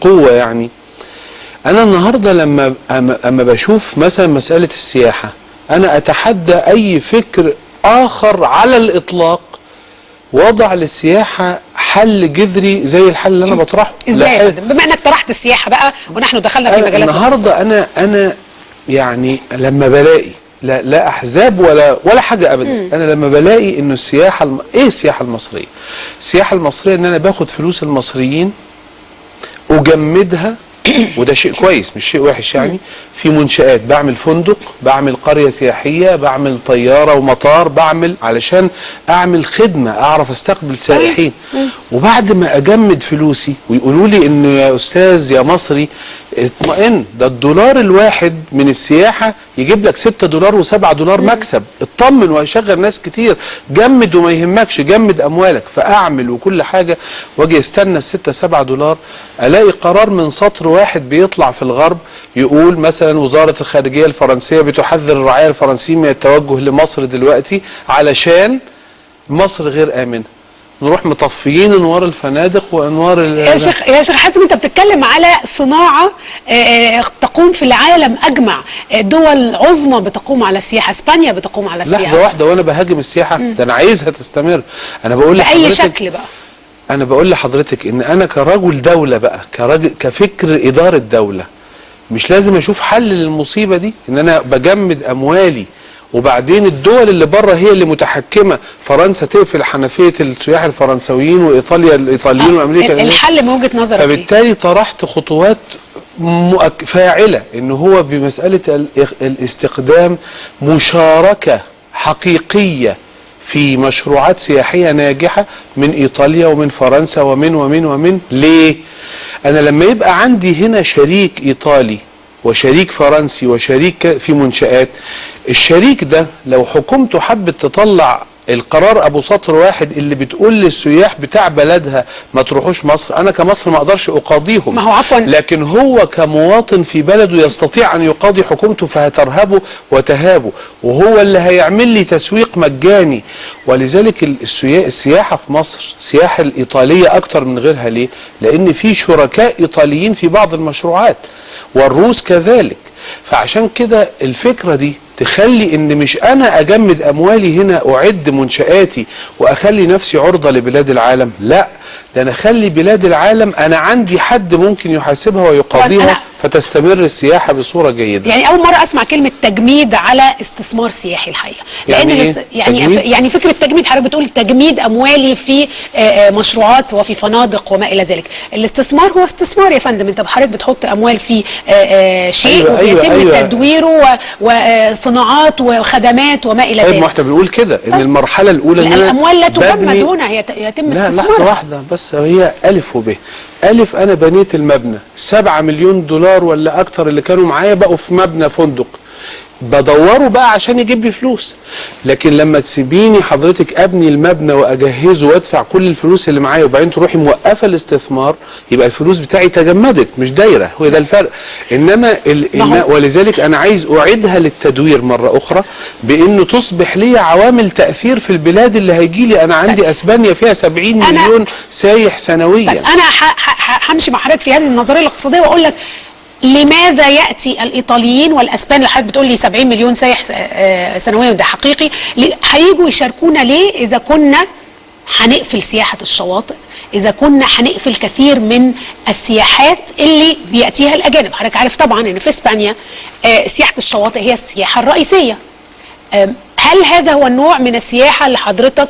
قوة يعني. أنا النهاردة أما بشوف مثلا مسألة السياحة، أنا أتحدى أي فكر آخر على الإطلاق وضع للسياحة حل جذري زي الحل اللي أنا بطرحه. إزاي؟ بما أنك طرحت السياحة بقى ونحن دخلنا في مجالات النهاردة أنا يعني لما بلاقي لا أحزاب ولا حاجة أبدا. أنا لما بلاقي إنه السياحة إيه السياحة المصرية؟ السياحة المصرية إن أنا باخد فلوس المصريين أجمدها، وده شيء كويس مش شيء وحش يعني، في منشآت، بعمل فندق، بعمل قرية سياحية، بعمل طيارة ومطار، بعمل علشان أعمل خدمة أعرف أستقبل سائحين. وبعد ما أجمد فلوسي ويقولوا لي إنه يا أستاذ يا مصري اطمئن، ده الدولار الواحد من السياحة يجيب لك $6 و7 دولار مكسب، اطمن وهيشغل ناس كتير، جمد وما يهمكش، جمد أموالك. فأعمل وكل حاجة، واجي استنى $6-7 ألاقي قرار من سطر واحد بيطلع في الغرب يقول مثلا وزارة الخارجية الفرنسية بتحذر الرعايا الفرنسيين من التوجه لمصر دلوقتي علشان مصر غير آمنة. نروح مطفيين انوار الفنادق وانوار يا شيخ حازم، انت بتتكلم على صناعه تقوم في العالم اجمع، دول عظمى بتقوم على السياحه، اسبانيا بتقوم على السياحه. لحظه واحده، وانا بهاجم السياحه؟ ده انا عايزها تستمر. انا بقول لحضرتك باي شكل بقى؟ انا بقول لحضرتك ان انا كرجل دوله بقى، كراجل كفكر اداره دوله، مش لازم اشوف حل للمصيبه دي ان انا بجمد اموالي وبعدين الدول اللي بره هي اللي متحكمه. فرنسا تقفل حنفيه السياح الفرنسويين، وايطاليا الايطاليين، وامريكا. الحل من وجهه نظرك فبالتالي طرحت خطوات فاعله، ان هو بمساله الاستخدام مشاركه حقيقيه في مشروعات سياحيه ناجحه من ايطاليا ومن فرنسا ومن ليه؟ انا لما يبقى عندي هنا شريك ايطالي وشريك فرنسي وشريك في منشآت، الشريك ده لو حكومته حبت تطلع القرار ابو سطر واحد اللي بتقول للسياح بتاع بلدها ما تروحوش مصر، انا كمصر ما اقدرش اقاضيهم. ما هو عفوا، لكن هو كمواطن في بلده يستطيع ان يقاضي حكومته، فهترهبه وتهابه، وهو اللي هيعمل لي تسويق مجاني. ولذلك السياحه في مصر، السياحه الايطاليه اكتر من غيرها. ليه؟ لان في شركاء ايطاليين في بعض المشروعات، والروس كذلك. فعشان كده الفكره دي تخلي ان مش انا اجمد اموالي هنا اعد منشآتي واخلي نفسي عرضة لبلاد العالم، لا، ده انا اخلي بلاد العالم انا عندي حد ممكن يحاسبها ويقاضيها، فتستمر السياحة بصورة جيدة. يعني اول مرة اسمع كلمة تجميد على استثمار سياحي الحقيقة. لان يعني فكرة تجميد، حضرتك بتقول تجميد اموالي في مشروعات وفي فنادق وما الى ذلك. الاستثمار هو استثمار يا فندم، انت حضرتك بتحط اموال في شيء وبيتم تدويره وصناعات وخدمات وما الى ذلك. طيب ما احنا بنقول كده ان المرحلة الاولى ان الاموال لا تجمد هنا، هي يتم استثمارها. لا لحظة واحدة بس، هي ألف وب. ألف، أنا بنيت المبنى 7 مليون دولار ولا أكتر اللي كانوا معايا بقوا في مبنى فندق، بدوره بقى عشان يجيب لي فلوس. لكن لما تسيبيني حضرتك أبني المبنى وأجهزه وأدفع كل الفلوس اللي معايا وبعدين تروحي موقفة الاستثمار، يبقى الفلوس بتاعي تجمدت مش دايرة. هو ده الفرق. إنما ولذلك أنا عايز أعيدها للتدوير مرة أخرى بإنه تصبح لي عوامل تأثير في البلاد اللي هيجي لي. أنا عندي أسبانيا فيها 70 مليون سايح سنويا. أنا همشي مع حضرتك في هذه النظرية الاقتصادية وأقول لك لماذا يأتي الإيطاليين والأسبان اللي حضرتك بتقول لي 70 مليون سايح سنويا، وده حقيقي، هيجوا يشاركونا ليه؟ إذا كنا هنقفل سياحة الشواطئ، إذا كنا هنقفل كثير من السياحات اللي بيأتيها الأجانب. حضرتك عارف طبعا إن في إسبانيا سياحة الشواطئ هي السياحة الرئيسية. هل هذا هو النوع من السياحة اللي حضرتك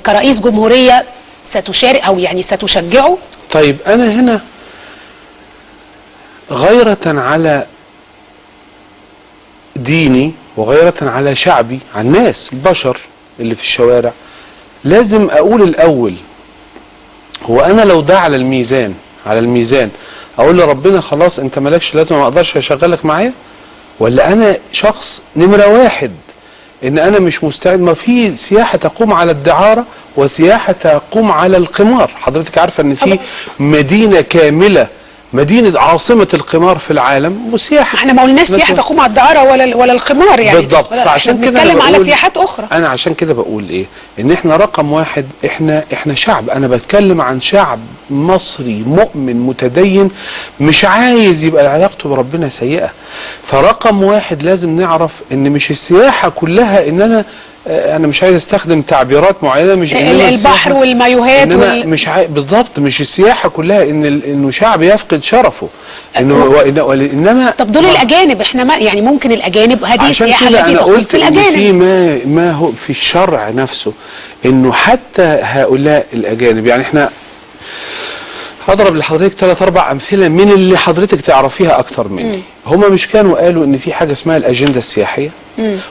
كرئيس جمهورية ستشارك أو يعني ستشجعه؟ طيب أنا هنا غيرة على ديني وغيرة على شعبي، على الناس البشر اللي في الشوارع، لازم أقول الأول هو أنا لو ده على الميزان أقول لربنا خلاص أنت مالكش لازمة، ما أقدرش أشغلك معايا؟ ولا أنا شخص نمرة واحد إن أنا مش مستعد؟ ما في سياحة تقوم على الدعارة وسياحة تقوم على القمار. حضرتك عارفة إن في مدينة كاملة مدينه عاصمه القمار في العالم وسياحه. احنا ما قلناش سياحه تقوم على الدعاره ولا القمار يعني بالضبط. فعشان كده بنتكلم على سياحات اخرى. انا عشان كده بقول ايه، ان احنا رقم واحد، احنا شعب، انا بتكلم عن شعب مصري مؤمن متدين مش عايز يبقى علاقته بربنا سيئه. فرقم واحد لازم نعرف ان مش السياحه كلها ان انا مش عايز استخدم تعبيرات معينه، مش البحر والمايوهات مش بالظبط، مش السياحه كلها انه شعب يفقد شرفه، انما طب دول الاجانب، احنا ما يعني ممكن الاجانب هذه السياحه التي التي تخص الاجانب. في ما هو في الشرع نفسه انه حتى هؤلاء الاجانب، يعني احنا هضرب لحضرتك 3 4 امثله من اللي حضرتك تعرفيها اكتر مني. هما مش كانوا قالوا ان في حاجه اسمها الاجنده السياحيه،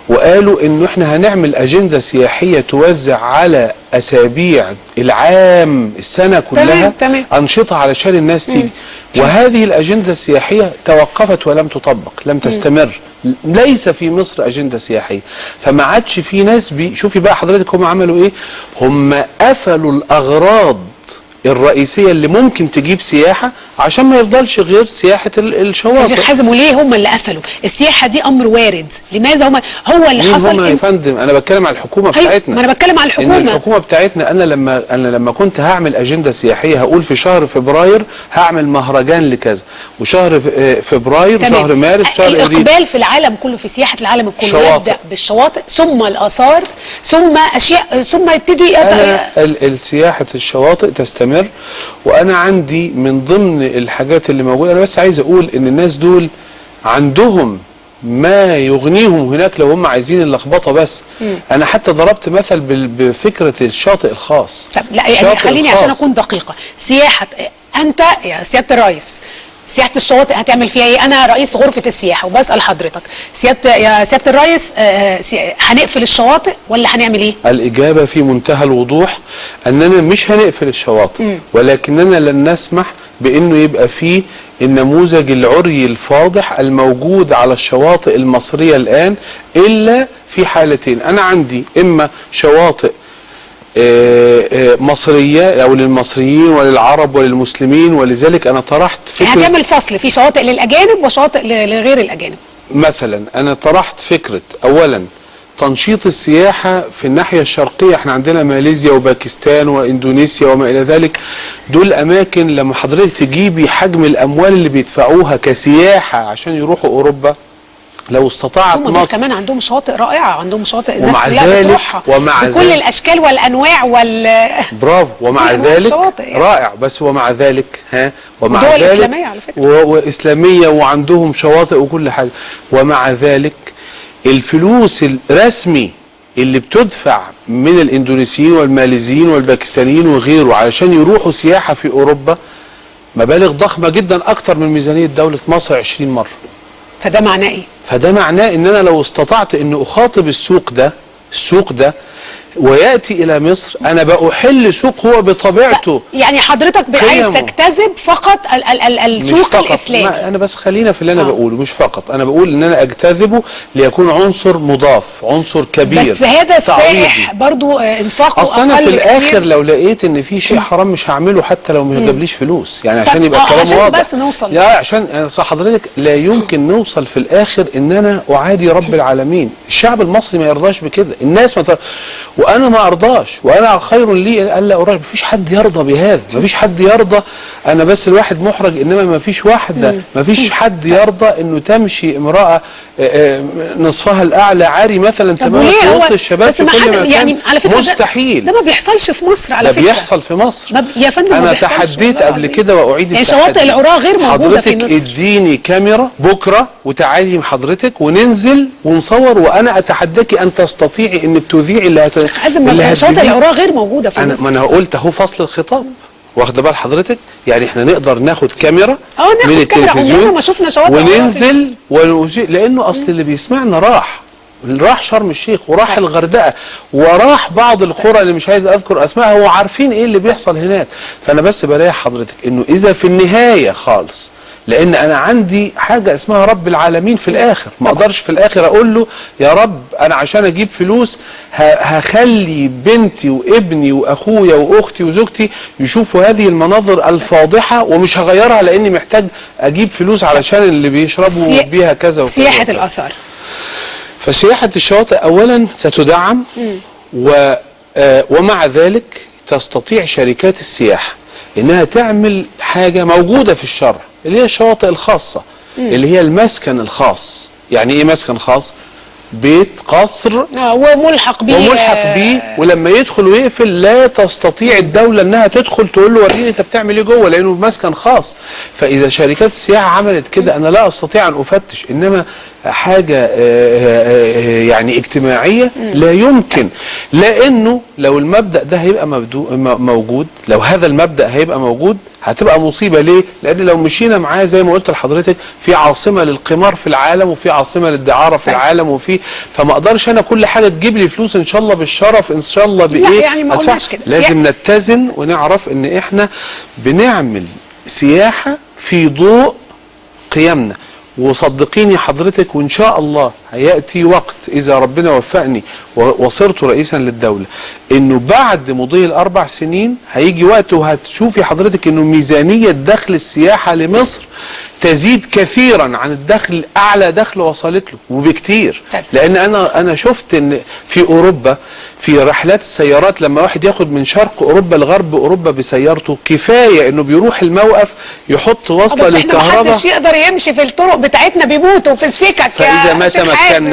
وقالوا انه احنا هنعمل اجنده سياحيه توزع على اسابيع العام السنه كلها تمام. انشطه علشان الناس تيجي. وهذه الاجنده السياحيه توقفت ولم تطبق، لم تستمر. ليس في مصر اجنده سياحيه، فما عادش في ناس شوفي بقى حضرتك هم عملوا ايه؟ هم قفلوا الاغراض الرئيسيه اللي ممكن تجيب سياحه عشان ما يفضلش غير سياحه الشواطئ. يا شيخ حازم، وليه هم اللي قفلوا؟ السياحه دي امر وارد، لماذا هو اللي حصل؟ هم يا فندم، انا بتكلم على الحكومه بتاعتنا. ما انا بتكلم على الحكومه. إن الحكومه بتاعتنا، انا لما كنت هعمل اجنده سياحيه هقول في شهر فبراير هعمل مهرجان لكذا، وشهر فبراير وشهر مارس وشهر ابريل. الاقبال في العالم كله، في سياحه العالم كله يبدا بالشواطئ ثم الاثار ثم اشياء ثم يبتدي السياحه الشواطئ تستمر. وانا عندي من ضمن الحاجات اللي موجوده، انا بس عايز اقول ان الناس دول عندهم ما يغنيهم هناك لو هم عايزين اللخبطه بس. انا حتى ضربت مثل بفكره الشاطئ الخاص. طب لا يعني خليني عشان اكون دقيقه، سياحه انت يا سياده الرئيس، سياحه الشواطئ هتعمل فيها ايه؟ انا رئيس غرفه السياحه وبسال حضرتك يا سياده الرئيس، هنقفل الشواطئ ولا هنعمل ايه؟ الاجابه في منتهى الوضوح اننا مش هنقفل الشواطئ، ولكننا لن نسمح بانه يبقى فيه النموذج العري الفاضح الموجود على الشواطئ المصريه الان الا في حالتين. انا عندي اما شواطئ مصرية أو للمصريين وللعرب وللمسلمين، ولذلك أنا طرحت فكرة هتعمل فصل في شواطئ للأجانب وشواطئ لغير الأجانب. مثلا أنا طرحت فكرة أولا تنشيط السياحة في الناحية الشرقية. احنا عندنا ماليزيا وباكستان واندونيسيا وما الى ذلك، دول اماكن لما حضرتك تجيبي حجم الاموال اللي بيدفعوها كسياحة عشان يروحوا اوروبا، لو استطاعت مصر. كمان عندهم شواطئ رائعة، عندهم شواطئ الناس كلها بتروحها بكل الاشكال والانواع برافو. ومع ذلك رائع، بس ومع ذلك ومع ذلك ذلك اسلامية على فكرة، واسلامية وعندهم شواطئ وكل حاجة. ومع ذلك الفلوس الرسمي اللي بتدفع من الاندونيسيين والماليزيين والباكستانيين وغيره علشان يروحوا سياحة في اوروبا مبالغ ضخمة جدا، اكتر من ميزانية دولة مصر 20 مرة. فده معناه ايه؟ فده معناه ان انا لو استطعت ان اخاطب السوق ده وياتي الى مصر، انا بأحل سوق هو بطبيعته. يعني حضرتك عايز تجتذب فقط السوق الاسلامي. انا بس خلينا في اللي انا بقوله، مش فقط انا بقول ان انا اجتذبه ليكون عنصر مضاف، عنصر كبير. بس هذا السائح برضو انفاقه اقل. اصل انا في الاخر لو لقيت ان في شيء حرام مش هعمله حتى لو ما جابليش فلوس، يعني عشان يبقى الكلام واضح. عشان بس نوصل عشان حضرتك لا يمكن نوصل في الاخر ان انا اعادي رب العالمين. الشعب المصري ما يرضاش بكده، الناس وانا ما ارضاش، وانا خير لي الا ارضى. مفيش حد يرضى بهذا، مفيش حد يرضى. انا بس الواحد محرج، انما مفيش واحده، مفيش حد يرضى انه تمشي امراه نصفها الاعلى عاري مثلا تماما في وسط الشباب في كل مكان. يعني على فكره مستحيل. ده ما بيحصلش في مصر على فكره. ده بيحصل في مصر يا فندم. انا تحديت قبل كده واعيد يعني شواطئ العراة غير موجوده في مصر. حضرتك اديني كاميرا بكره وتعالي حضرتك وننزل ونصور، وانا اتحداكي ان تستطيعي انك تذيعي اللي شواطئ العراة غير موجوده في مصر. ما انا قلت اهو فصل الخطاب، واخده بال حضرتك؟ يعني احنا نقدر ناخد كاميرا من التلفزيون ما شفنا شواطئ وننزل لانه اصل اللي بيسمعنا راح شرم الشيخ وراح الغردقه وراح بعض القرى اللي مش عايز اذكر اسمائها، وعارفين ايه اللي بيحصل هناك. فانا بس بريح حضرتك انه اذا في النهايه خالص لان انا عندي حاجه اسمها رب العالمين في الاخر. ما اقدرش في الاخر اقول له يا رب انا عشان اجيب فلوس هخلي بنتي وابني واخويا واختي وزوجتي يشوفوا هذه المناظر الفاضحه ومش هغيرها لاني محتاج اجيب فلوس علشان اللي بيشربوا بيها كذا وكذا. سياحه الاثار. فسياحه الشواطئ اولا ستدعم ومع ذلك تستطيع شركات السياحه انها تعمل حاجه موجوده في الشرع اللي هي الشواطئ الخاصه اللي هي المسكن الخاص. يعني ايه مسكن خاص؟ بيت قصر وملحق بيه ولما يدخل ويقفل لا تستطيع الدوله انها تدخل تقول له وريني انت بتعمل ايه جوه لانه مسكن خاص. فاذا شركات السياحه عملت كده انا لا استطيع ان افتش، انما حاجه يعني اجتماعيه لا يمكن، لانه لو المبدا ده هيبقى موجود، لو هذا المبدا هيبقى موجود هتبقى مصيبه. ليه؟ لان لو مشينا معاه زي ما قلت لحضرتك في عاصمه للقمار في العالم وفي عاصمه للدعاره في العالم فما اقدرش انا كل حاجه تجيب لي فلوس ان شاء الله بالشرف ان شاء الله بايه. لا يعني ما قلناش كده. لازم نتزن ونعرف ان احنا بنعمل سياحه في ضوء قيمنا. وصدقيني حضرتك وان شاء الله هياتي وقت اذا ربنا وفقني وصرت رئيسا للدوله انه بعد مضي ال4 سنين هيجي وقت وهتشوفي حضرتك انه ميزانيه دخل السياحه لمصر تزيد كثيرا عن الدخل، اعلى دخل وصلت له وبكتير. لان انا شفت ان في اوروبا في رحلات السيارات لما واحد ياخد من شرق اوروبا لغرب اوروبا بسيارته كفايه انه بيروح الموقف يحط وصله للكهرباء. محدش يقدر يمشي في الطرق بتاعتنا بيموتوا في السكك.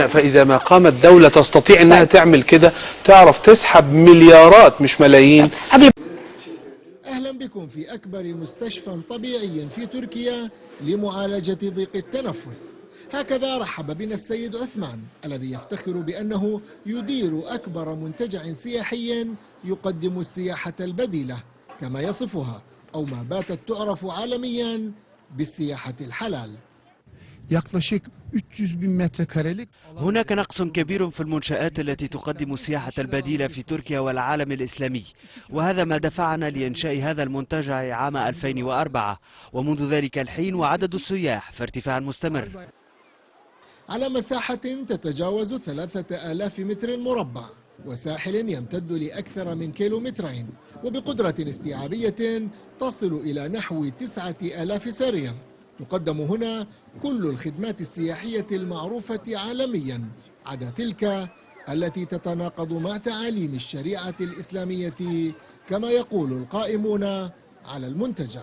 فاذا ما قامت دوله تستطيع انها تعمل كده تعرف تسحب مليارات مش ملايين. أهلا بكم في أكبر مستشفى طبيعي في تركيا لمعالجة ضيق التنفس. هكذا رحب بنا السيد عثمان الذي يفتخر بأنه يدير أكبر منتجع سياحي يقدم السياحة البديلة كما يصفها أو ما باتت تعرف عالميا بالسياحة الحلال. yaklaşık 300.000 metrekarelik. هناك نقص كبير في المنشآت التي تقدم السياحة البديلة في تركيا والعالم الإسلامي، وهذا ما دفعنا لإنشاء هذا المنتجع عام 2004، ومنذ ذلك الحين وعدد السياح في ارتفاع مستمر. على مساحة تتجاوز 3000 متر مربع وساحل يمتد لأكثر من كيلومترين وبقدرة استيعابية تصل إلى نحو 9000 سرير. تقدم هنا كل الخدمات السياحية المعروفة عالميا عدا تلك التي تتناقض مع تعاليم الشريعة الإسلامية كما يقول القائمون على المنتجع.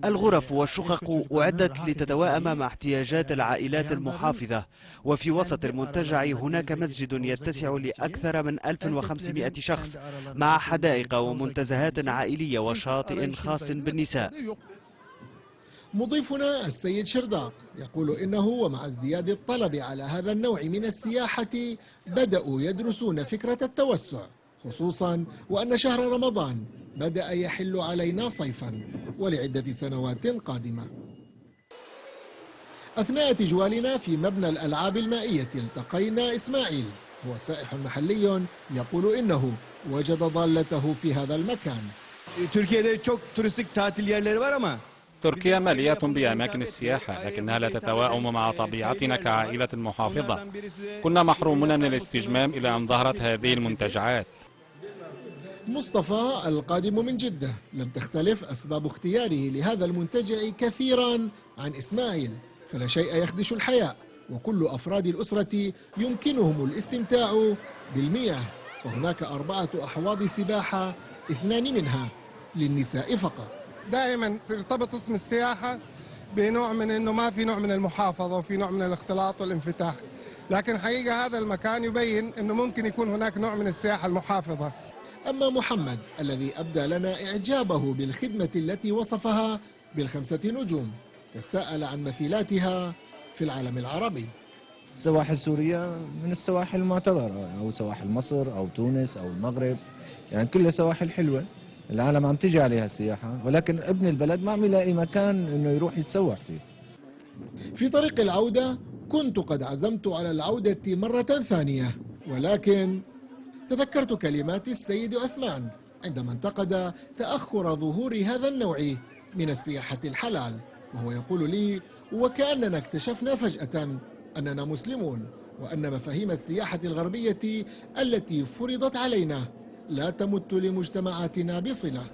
الغرف والشقق أعدت لتتوائم مع احتياجات العائلات المحافظة، وفي وسط المنتجع هناك مسجد يتسع لأكثر من 1500 شخص مع حدائق ومنتزهات عائلية وشاطئ خاص بالنساء. مضيفنا السيد شرداق يقول إنه ومع ازدياد الطلب على هذا النوع من السياحة بدأوا يدرسون فكرة التوسع، خصوصا وأن شهر رمضان بدأ يحل علينا صيفا ولعدة سنوات قادمة. أثناء تجوالنا في مبنى الألعاب المائية التقينا إسماعيل، هو سائح محلي يقول إنه وجد ضالته في هذا المكان. تركيا مليئة بأماكن السياحة لكنها لا تتواءم مع طبيعتنا كعائلة محافظة. كنا محرومون من الاستجمام إلى أن ظهرت هذه المنتجعات. مصطفى القادم من جدة لم تختلف أسباب اختياره لهذا المنتجع كثيرا عن إسماعيل، فلا شيء يخدش الحياة وكل أفراد الأسرة يمكنهم الاستمتاع بالمياه، فهناك 4 أحواض سباحة 2 منها للنساء فقط. دائما ترتبط اسم السياحة بنوع من انه ما في نوع من المحافظة وفي نوع من الاختلاط والانفتاح، لكن حقيقة هذا المكان يبين انه ممكن يكون هناك نوع من السياحة المحافظة. أما محمد الذي أبدى لنا إعجابه بالخدمة التي وصفها ب5 نجوم تساءل عن مثيلاتها في العالم العربي. سواحل سوريا من السواحل المعتبرة، أو سواحل مصر أو تونس أو المغرب، يعني كلها سواحل حلوة العالم عم تجي عليها السياحة، ولكن ابن البلد ما عم يلاقي مكان انه يروح يتسوح فيه. في طريق العودة كنت قد عزمت على العودة مرة ثانية، ولكن تذكرت كلمات السيد عثمان عندما انتقد تأخر ظهور هذا النوع من السياحة الحلال، وهو يقول لي وكأننا اكتشفنا فجأة أننا مسلمون، وأن مفاهيم السياحة الغربية التي فرضت علينا لا تمت لمجتمعاتنا بصلة.